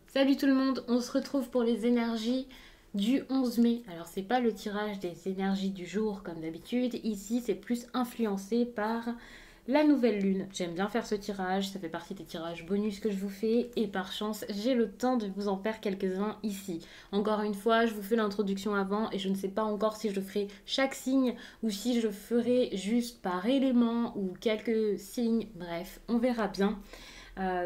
Salut tout le monde, on se retrouve pour les énergies du 11 mai. Alors c'est pas le tirage des énergies du jour comme d'habitude, ici c'est plus influencé par la nouvelle lune. J'aime bien faire ce tirage, ça fait partie des tirages bonus que je vous fais et par chance j'ai le temps de vous en faire quelques-uns ici. Encore une fois, je vous fais l'introduction avant et je ne sais pas encore si je ferai chaque signe ou si je ferai juste par élément ou quelques signes, bref, on verra bien.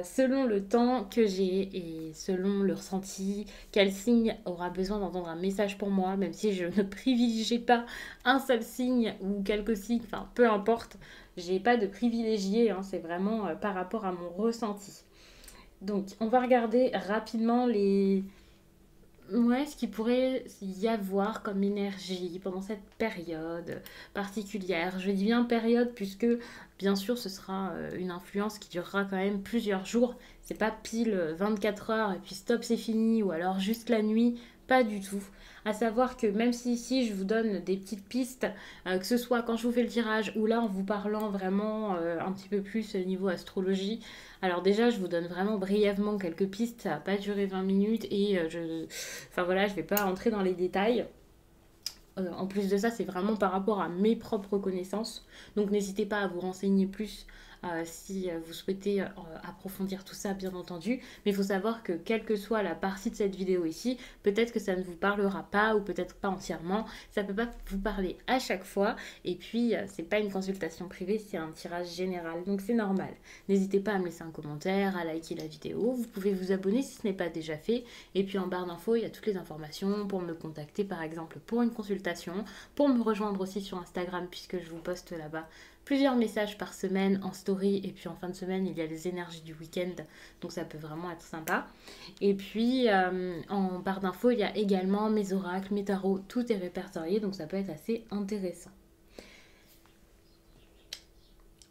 Selon le temps que j'ai et selon le ressenti, quel signe aura besoin d'entendre un message pour moi, même si je ne privilégie pas un seul signe ou quelques signes, enfin peu importe, j'ai pas de privilégié, hein, c'est vraiment par rapport à mon ressenti. Donc on va regarder rapidement ce qu'il pourrait y avoir comme énergie pendant cette période particulière. Je dis bien période puisque bien sûr ce sera une influence qui durera quand même plusieurs jours. C'est pas pile 24 heures et puis stop c'est fini ou alors juste la nuit. Pas du tout. À savoir que même si ici je vous donne des petites pistes, que ce soit quand je vous fais le tirage ou là en vous parlant vraiment un petit peu plus niveau astrologie, alors déjà je vous donne vraiment brièvement quelques pistes, ça va pas durer 20 minutes et enfin voilà, je vais pas entrer dans les détails. En plus de ça, c'est vraiment par rapport à mes propres connaissances. Donc n'hésitez pas à vous renseigner plus si vous souhaitez approfondir tout ça, bien entendu. Mais il faut savoir que quelle que soit la partie de cette vidéo ici, peut-être que ça ne vous parlera pas ou peut-être pas entièrement. Ça ne peut pas vous parler à chaque fois. Et puis, c'est pas une consultation privée, c'est un tirage général. Donc c'est normal. N'hésitez pas à me laisser un commentaire, à liker la vidéo. Vous pouvez vous abonner si ce n'est pas déjà fait. Et puis en barre d'infos, il y a toutes les informations pour me contacter par exemple pour une consultation, pour me rejoindre aussi sur Instagram puisque je vous poste là-bas plusieurs messages par semaine en story et puis en fin de semaine il y a les énergies du week-end donc ça peut vraiment être sympa. Et puis en barre d'infos il y a également mes oracles, mes tarots, tout est répertorié donc ça peut être assez intéressant.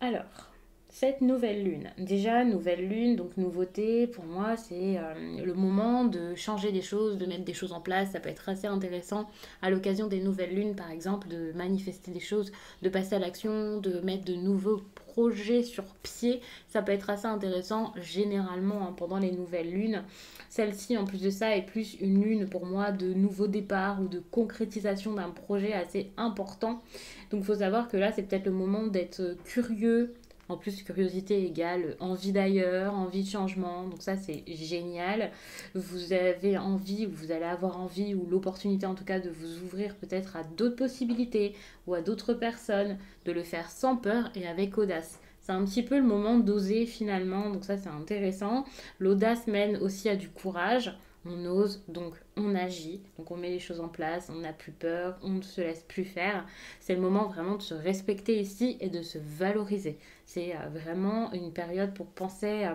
Alors, cette nouvelle lune. Déjà, nouvelle lune, donc nouveauté, pour moi, c'est le moment de changer des choses, de mettre des choses en place. Ça peut être assez intéressant à l'occasion des nouvelles lunes, par exemple, de manifester des choses, de passer à l'action, de mettre de nouveaux projets sur pied. Ça peut être assez intéressant généralement hein, pendant les nouvelles lunes. Celle-ci, en plus de ça, est plus une lune pour moi de nouveau départ ou de concrétisation d'un projet assez important. Donc il faut savoir que là, c'est peut-être le moment d'être curieux. En plus, curiosité égale envie d'ailleurs, envie de changement. Donc ça, c'est génial. Vous avez envie, ou vous allez avoir envie, ou l'opportunité en tout cas de vous ouvrir peut-être à d'autres possibilités ou à d'autres personnes, de le faire sans peur et avec audace. C'est un petit peu le moment d'oser finalement, donc ça c'est intéressant. L'audace mène aussi à du courage. On ose, donc on agit, donc on met les choses en place, on n'a plus peur, on ne se laisse plus faire. C'est le moment vraiment de se respecter ici et de se valoriser. C'est vraiment une période pour penser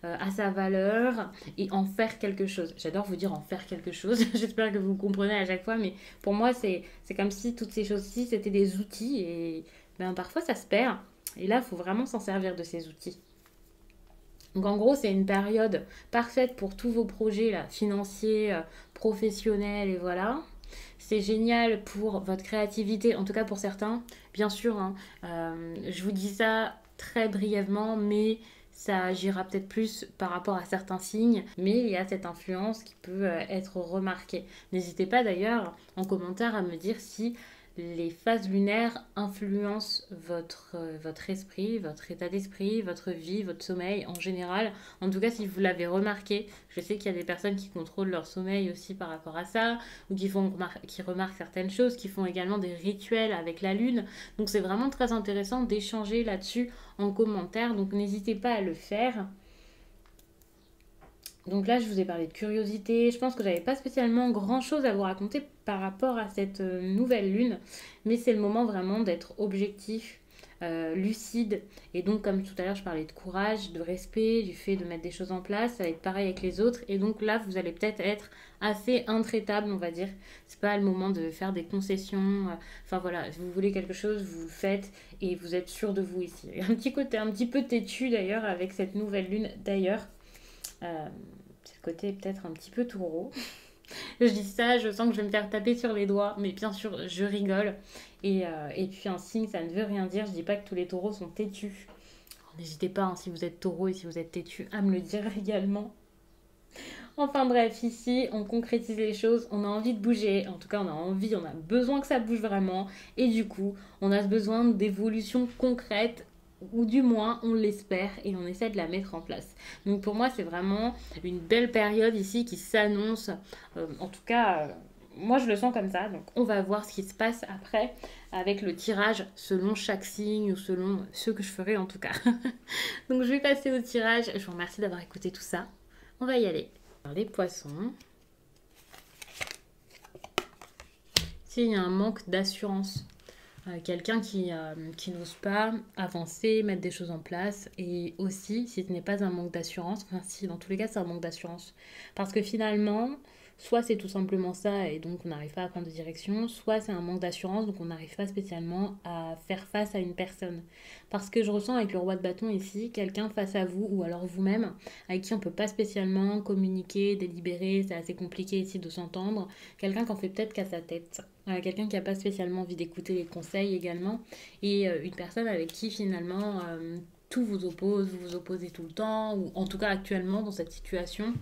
à sa valeur et en faire quelque chose. J'adore vous dire en faire quelque chose, j'espère que vous comprenez à chaque fois, mais pour moi c'est comme si toutes ces choses-ci c'était des outils et ben, parfois ça se perd. Et là, il faut vraiment s'en servir de ces outils. Donc en gros, c'est une période parfaite pour tous vos projets là, financiers, professionnels et voilà. C'est génial pour votre créativité, en tout cas pour certains. Bien sûr, hein, je vous dis ça très brièvement, mais ça agira peut-être plus par rapport à certains signes, mais il y a cette influence qui peut être remarquée. N'hésitez pas d'ailleurs en commentaire à me dire si les phases lunaires influencent votre esprit, votre état d'esprit, votre vie, votre sommeil en général. En tout cas, si vous l'avez remarqué, je sais qu'il y a des personnes qui contrôlent leur sommeil aussi par rapport à ça, ou qui remarquent certaines choses, qui font également des rituels avec la lune. Donc c'est vraiment très intéressant d'échanger là-dessus en commentaire. Donc n'hésitez pas à le faire. Donc là, je vous ai parlé de curiosité. Je pense que j'avais pas spécialement grand-chose à vous raconter par rapport à cette nouvelle lune, mais c'est le moment vraiment d'être objectif, lucide. Et donc, comme tout à l'heure, je parlais de courage, de respect, du fait de mettre des choses en place. Ça va être pareil avec les autres. Et donc là, vous allez peut-être être assez intraitable, on va dire. C'est pas le moment de faire des concessions. Enfin voilà, si vous voulez quelque chose, vous le faites et vous êtes sûr de vous ici. Il y a un petit côté un petit peu têtu d'ailleurs avec cette nouvelle lune d'ailleurs. C'est le côté peut-être un petit peu taureau. Je dis ça, je sens que je vais me faire taper sur les doigts, mais bien sûr, je rigole. Et puis un signe, ça ne veut rien dire. Je dis pas que tous les taureaux sont têtus. N'hésitez pas, hein, si vous êtes taureau et si vous êtes têtu, à me le dire également. Enfin bref, ici, on concrétise les choses, on a envie de bouger, en tout cas on a envie, on a besoin que ça bouge vraiment, et du coup, on a besoin d'évolutions concrètes, ou du moins on l'espère, et on essaie de la mettre en place. Donc pour moi, c'est vraiment une belle période ici qui s'annonce, en tout cas... moi, je le sens comme ça, donc on va voir ce qui se passe après avec le tirage selon chaque signe ou selon ce que je ferai en tout cas. Donc je vais passer au tirage. Je vous remercie d'avoir écouté tout ça. On va y aller. Alors, les poissons. S'il y a un manque d'assurance, quelqu'un qui n'ose pas avancer, mettre des choses en place, et aussi si ce n'est pas un manque d'assurance, enfin si dans tous les cas c'est un manque d'assurance, parce que finalement, soit c'est tout simplement ça et donc on n'arrive pas à prendre de direction, soit c'est un manque d'assurance donc on n'arrive pas spécialement à faire face à une personne. Parce que je ressens avec le roi de bâton ici, quelqu'un face à vous ou alors vous-même, avec qui on ne peut pas spécialement communiquer, délibérer, c'est assez compliqué ici de s'entendre, quelqu'un qui en fait peut-être qu'à sa tête. Quelqu'un qui n'a pas spécialement envie d'écouter les conseils également, et une personne avec qui finalement tout vous oppose, vous vous opposez tout le temps, ou en tout cas actuellement dans cette situation,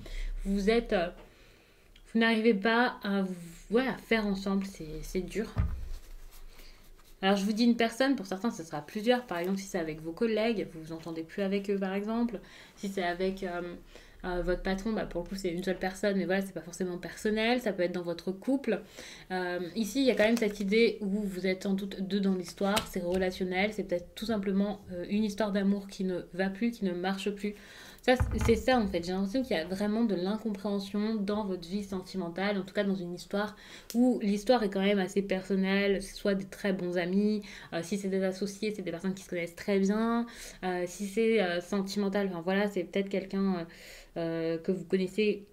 vous êtes, vous n'arrivez pas à, ouais, à faire ensemble, c'est dur. Alors je vous dis une personne, pour certains ce sera plusieurs, par exemple si c'est avec vos collègues, vous vous entendez plus avec eux par exemple, si c'est avec votre patron, bah, pour le coup c'est une seule personne, mais voilà c'est pas forcément personnel, ça peut être dans votre couple. Ici il y a quand même cette idée où vous êtes sans doute deux dans l'histoire, c'est relationnel, c'est peut-être tout simplement une histoire d'amour qui ne va plus, qui ne marche plus. Ça, c'est ça en fait, j'ai l'impression qu'il y a vraiment de l'incompréhension dans votre vie sentimentale, en tout cas dans une histoire où l'histoire est quand même assez personnelle, soit des très bons amis, si c'est des associés, c'est des personnes qui se connaissent très bien, si c'est sentimental, enfin voilà, c'est peut-être quelqu'un que vous connaissez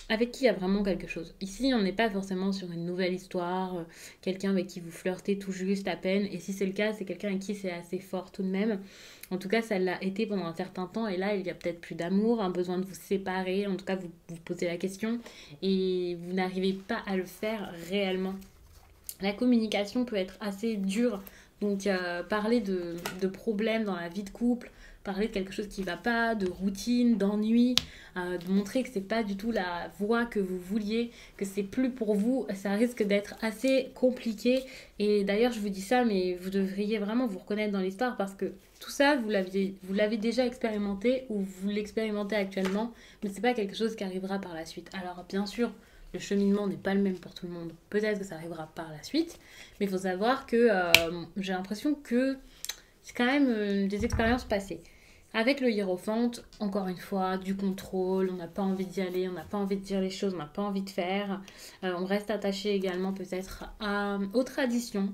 avec qui il y a vraiment quelque chose. Ici, on n'est pas forcément sur une nouvelle histoire, quelqu'un avec qui vous flirtez tout juste à peine, et si c'est le cas, c'est quelqu'un avec qui c'est assez fort tout de même. En tout cas, ça l'a été pendant un certain temps, et là, il y a peut-être plus d'amour, un besoin de vous séparer, en tout cas, vous vous posez la question, et vous n'arrivez pas à le faire réellement. La communication peut être assez dure, donc parler de problèmes dans la vie de couple, parler de quelque chose qui ne va pas, de routine, d'ennui, de montrer que c'est pas du tout la voie que vous vouliez, que c'est plus pour vous, ça risque d'être assez compliqué. Et d'ailleurs, je vous dis ça, mais vous devriez vraiment vous reconnaître dans l'histoire parce que tout ça, vous l'avez déjà expérimenté ou vous l'expérimentez actuellement, mais c'est pas quelque chose qui arrivera par la suite. Alors, bien sûr, le cheminement n'est pas le même pour tout le monde. Peut-être que ça arrivera par la suite, mais il faut savoir que j'ai l'impression que c'est quand même des expériences passées. Avec le hiérophante, encore une fois, du contrôle, on n'a pas envie d'y aller, on n'a pas envie de dire les choses, on n'a pas envie de faire. On reste attaché également peut-être aux traditions.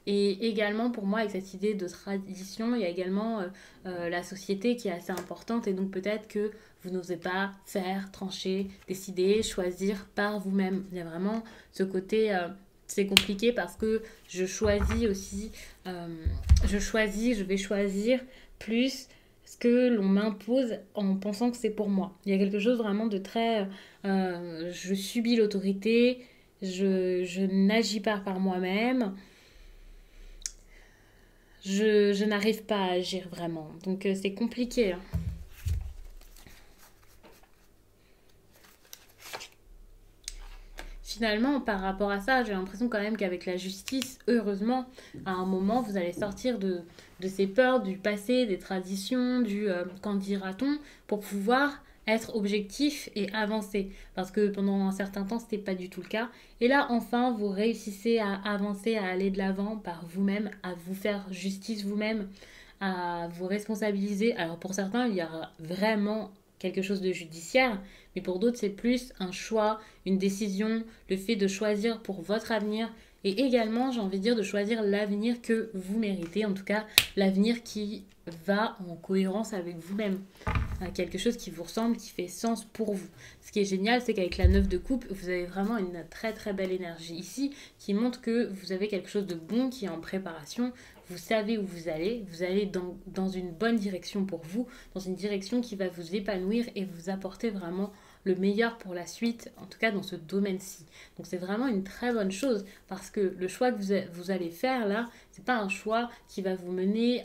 Et également pour moi, avec cette idée de tradition, il y a également la société qui est assez importante et donc peut-être que vous n'osez pas faire, trancher, décider, choisir par vous-même. Il y a vraiment ce côté... c'est compliqué parce que je choisis aussi, je vais choisir plus ce que l'on m'impose en pensant que c'est pour moi. Il y a quelque chose vraiment de très... je subis l'autorité, je n'agis pas par moi-même, je n'arrive pas à agir vraiment. Donc c'est compliqué, hein. Finalement, par rapport à ça, j'ai l'impression quand même qu'avec la justice, heureusement, à un moment, vous allez sortir de ces peurs du passé, des traditions, du qu'en dira-t-on, pour pouvoir être objectif et avancer. Parce que pendant un certain temps, c'était pas du tout le cas. Et là, enfin, vous réussissez à avancer, à aller de l'avant par vous-même, à vous faire justice vous-même, à vous responsabiliser. Alors pour certains, il y aura vraiment quelque chose de judiciaire, mais pour d'autres, c'est plus un choix, une décision, le fait de choisir pour votre avenir et également, j'ai envie de dire, de choisir l'avenir que vous méritez, en tout cas l'avenir qui va en cohérence avec vous-même. Quelque chose qui vous ressemble, qui fait sens pour vous. Ce qui est génial, c'est qu'avec la 9 de coupe, vous avez vraiment une très très belle énergie ici qui montre que vous avez quelque chose de bon qui est en préparation. Vous savez où vous allez dans une bonne direction pour vous, dans une direction qui va vous épanouir et vous apporter vraiment le meilleur pour la suite, en tout cas dans ce domaine-ci. Donc c'est vraiment une très bonne chose parce que le choix que vous allez faire là, c'est pas un choix qui va vous mener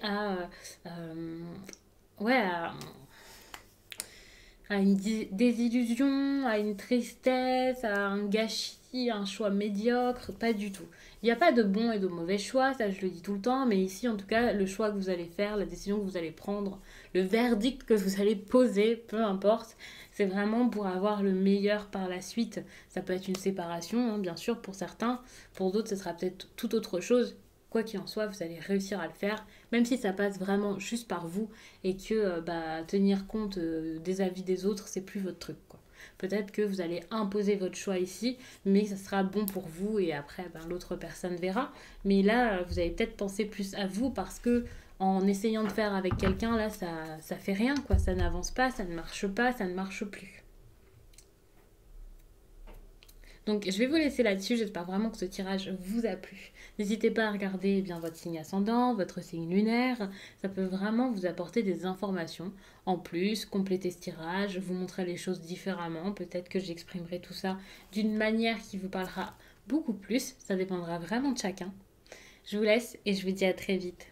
ouais, à une désillusion, à une tristesse, à un gâchis, à un choix médiocre, pas du tout. Il n'y a pas de bon et de mauvais choix, ça je le dis tout le temps, mais ici en tout cas, le choix que vous allez faire, la décision que vous allez prendre, le verdict que vous allez poser, peu importe, c'est vraiment pour avoir le meilleur par la suite. Ça peut être une séparation, hein, bien sûr, pour certains, pour d'autres, ce sera peut-être tout autre chose. Quoi qu'il en soit, vous allez réussir à le faire, même si ça passe vraiment juste par vous et que bah, tenir compte des avis des autres, c'est plus votre truc, quoi. Peut-être que vous allez imposer votre choix ici, mais ça sera bon pour vous et après ben, l'autre personne verra. Mais là, vous allez peut-être penser plus à vous parce que en essayant de faire avec quelqu'un, là, ça fait rien, quoi. Ça n'avance pas, ça ne marche pas, ça ne marche plus. Donc je vais vous laisser là-dessus, j'espère vraiment que ce tirage vous a plu. N'hésitez pas à regarder eh bien votre signe ascendant, votre signe lunaire, ça peut vraiment vous apporter des informations. En plus, compléter ce tirage, vous montrer les choses différemment, peut-être que j'exprimerai tout ça d'une manière qui vous parlera beaucoup plus, ça dépendra vraiment de chacun. Je vous laisse et je vous dis à très vite.